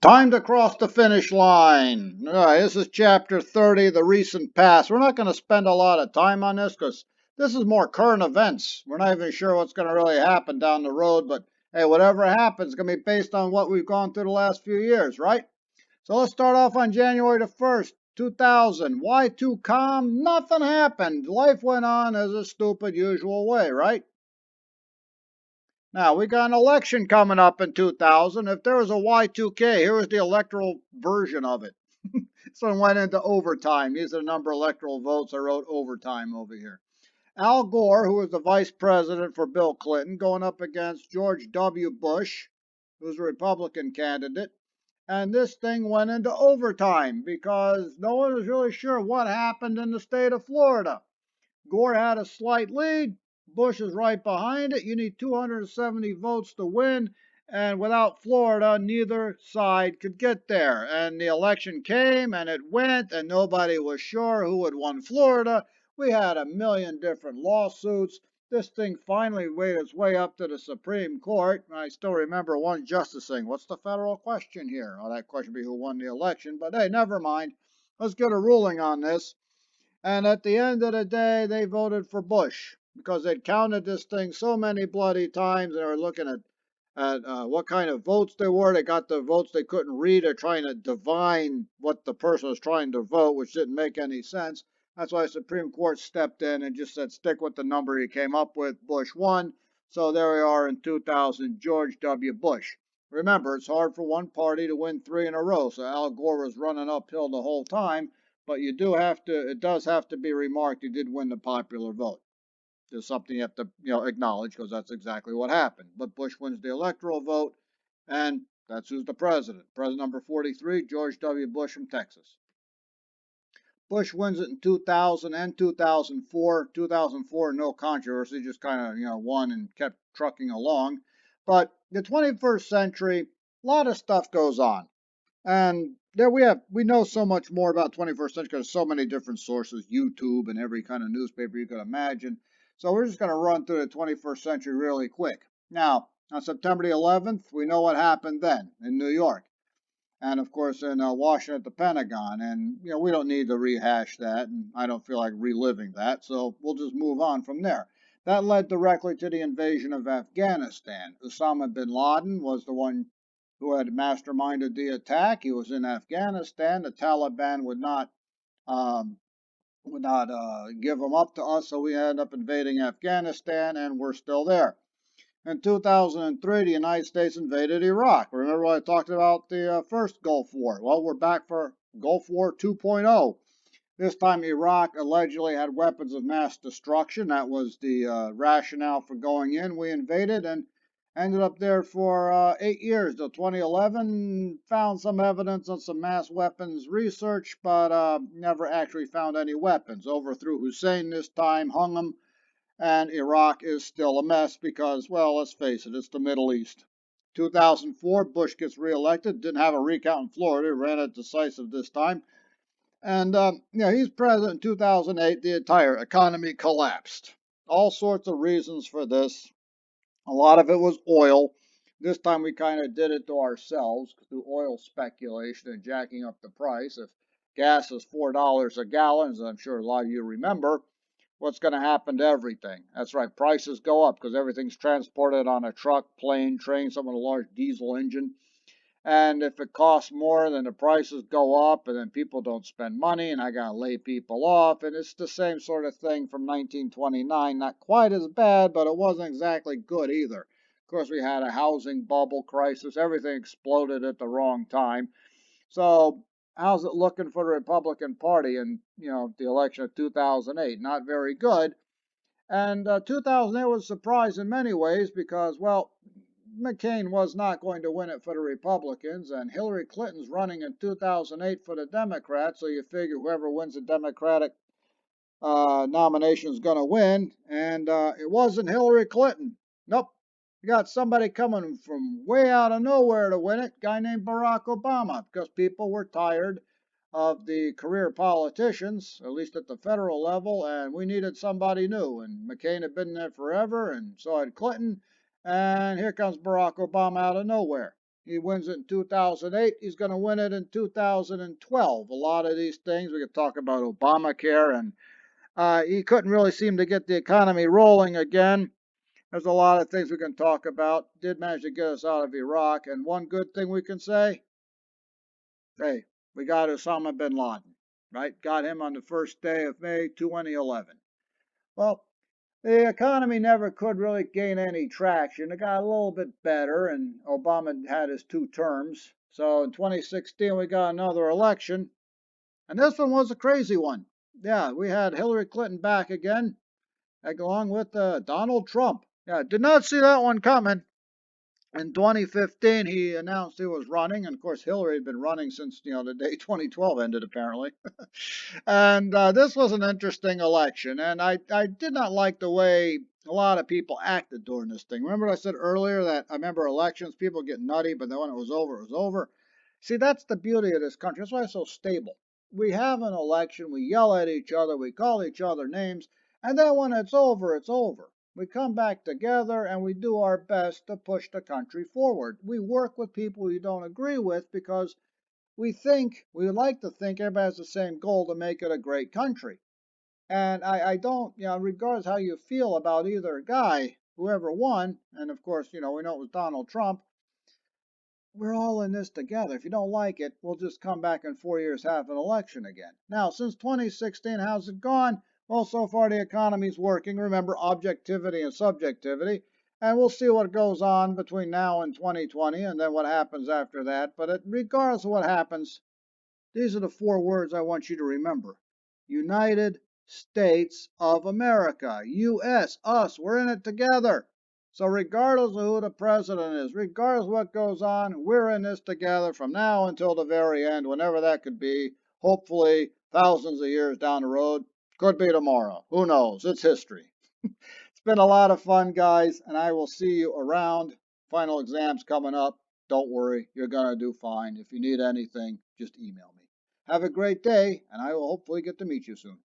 Time to cross the finish line. All right, this is chapter 30, the recent past. We're not going to spend a lot of time on this because this is more current events. We're not even sure what's going to really happen down the road, but hey, whatever happens is going to be based on what we've gone through the last few years, right? So let's start off on January the 1st, 2000. Why too calm? Nothing happened. Life went on as a stupid usual way, right? Now, we got an election coming up in 2000. If there was a Y2K, here was the electoral version of it. So it went into overtime. These are the number of electoral votes. I wrote overtime over here. Al Gore, who was the vice president for Bill Clinton, going up against George W. Bush, who's a Republican candidate. And this thing went into overtime because no one was really sure what happened in the state of Florida. Gore had a slight lead. Bush is right behind it. You need 270 votes to win. And without Florida, neither side could get there. And the election came and it went, and nobody was sure who had won Florida. We had a million different lawsuits. This thing finally made its way up to the Supreme Court. I still remember one justice saying, "What's the federal question here?" Oh, that question would be who won the election. But hey, never mind. Let's get a ruling on this. And at the end of the day, they voted for Bush because they'd counted this thing so many bloody times. They were looking at what kind of votes they were. They got the votes they couldn't read. They're trying to divine what the person was trying to vote, which didn't make any sense. That's why the Supreme Court stepped in and just said, stick with the number you came up with. Bush won. So there we are in 2000, George W. Bush. Remember, it's hard for one party to win three in a row. So Al Gore was running uphill the whole time. But it does have to be remarked, he did win the popular vote. There's something you have to, acknowledge because that's exactly what happened. But Bush wins the electoral vote, and that's who's the president. President number 43, George W. Bush from Texas. Bush wins it in 2000 and 2004. 2004, no controversy, just kind of, won and kept trucking along. But the 21st century, a lot of stuff goes on. And there we know so much more about 21st century because so many different sources, YouTube and every kind of newspaper you could imagine. So we're just going to run through the 21st century really quick. Now, on September the 11th, we know what happened then in New York. And of course in Washington at the Pentagon. And, we don't need to rehash that. And I don't feel like reliving that. So we'll just move on from there. That led directly to the invasion of Afghanistan. Osama bin Laden was the one who had masterminded the attack. He was in Afghanistan. The Taliban would not give him up to us, so we ended up invading Afghanistan, and we're still there. In 2003, the United States invaded Iraq. Remember what I talked about the first Gulf War? Well, we're back for Gulf War 2.0. This time, Iraq allegedly had weapons of mass destruction. That was the rationale for going in. We invaded and ended up there for 8 years till 2011. Found some evidence on some mass weapons research, but never actually found any weapons. Overthrew Hussein this time, hung him, and Iraq is still a mess because, well, let's face it, it's the Middle East. 2004, Bush gets reelected. Didn't have a recount in Florida. Ran it decisive this time. And, he's president in 2008. The entire economy collapsed. All sorts of reasons for this. A lot of it was oil. This time we kind of did it to ourselves through oil speculation and jacking up the price. If gas is $4 a gallon, as I'm sure a lot of you remember, what's going to happen to everything? That's right, prices go up because everything's transported on a truck, plane, train, some with a large diesel engine. And if it costs more, then the prices go up, and then people don't spend money, and I got to lay people off. And it's the same sort of thing from 1929. Not quite as bad, but it wasn't exactly good either. Of course, we had a housing bubble crisis. Everything exploded at the wrong time. So how's it looking for the Republican Party in, the election of 2008? Not very good. And 2008 was a surprise in many ways because, well, McCain was not going to win it for the Republicans, and Hillary Clinton's running in 2008 for the Democrats, so you figure whoever wins the Democratic nomination is going to win, and it wasn't Hillary Clinton. Nope. You got somebody coming from way out of nowhere to win it, a guy named Barack Obama, because people were tired of the career politicians, at least at the federal level, and we needed somebody new. And McCain had been there forever, and so had Clinton. And here comes Barack Obama out of nowhere. He wins it in 2008. He's going to win it in 2012. A lot of these things, we could talk about Obamacare, and he couldn't really seem to get the economy rolling again. There's a lot of things we can talk about. Did manage to get us out of Iraq. And one good thing we can say, hey, we got Osama bin Laden, right? Got him on the first day of May 2011. Well, the economy never could really gain any traction. It got a little bit better, and Obama had his 2 terms. So in 2016, we got another election, and this one was a crazy one. Yeah, we had Hillary Clinton back again, along with Donald Trump. Yeah, did not see that one coming. In 2015, he announced he was running, and of course, Hillary had been running since the day 2012 ended, apparently. And this was an interesting election, and I did not like the way a lot of people acted during this thing. Remember, I said earlier that I remember elections, people get nutty, but then when it was over, it was over. See, that's the beauty of this country. That's why it's so stable. We have an election, we yell at each other, we call each other names, and then when it's over, it's over. We come back together and we do our best to push the country forward. We work with people you don't agree with because we like to think everybody has the same goal to make it a great country. And I don't, regardless how you feel about either guy, whoever won, and of course, we know it was Donald Trump, we're all in this together. If you don't like it, we'll just come back in 4 years, have an election again. Now, since 2016, how's it gone? Well, so far the economy's working. Remember, objectivity and subjectivity. And we'll see what goes on between now and 2020 and then what happens after that. But regardless of what happens, these are the 4 words I want you to remember. United States of America. U.S., us, we're in it together. So regardless of who the president is, regardless of what goes on, we're in this together from now until the very end, whenever that could be, hopefully thousands of years down the road. Could be tomorrow. Who knows? It's history. It's been a lot of fun, guys, and I will see you around. Final exams coming up. Don't worry, you're going to do fine. If you need anything, just email me. Have a great day, and I will hopefully get to meet you soon.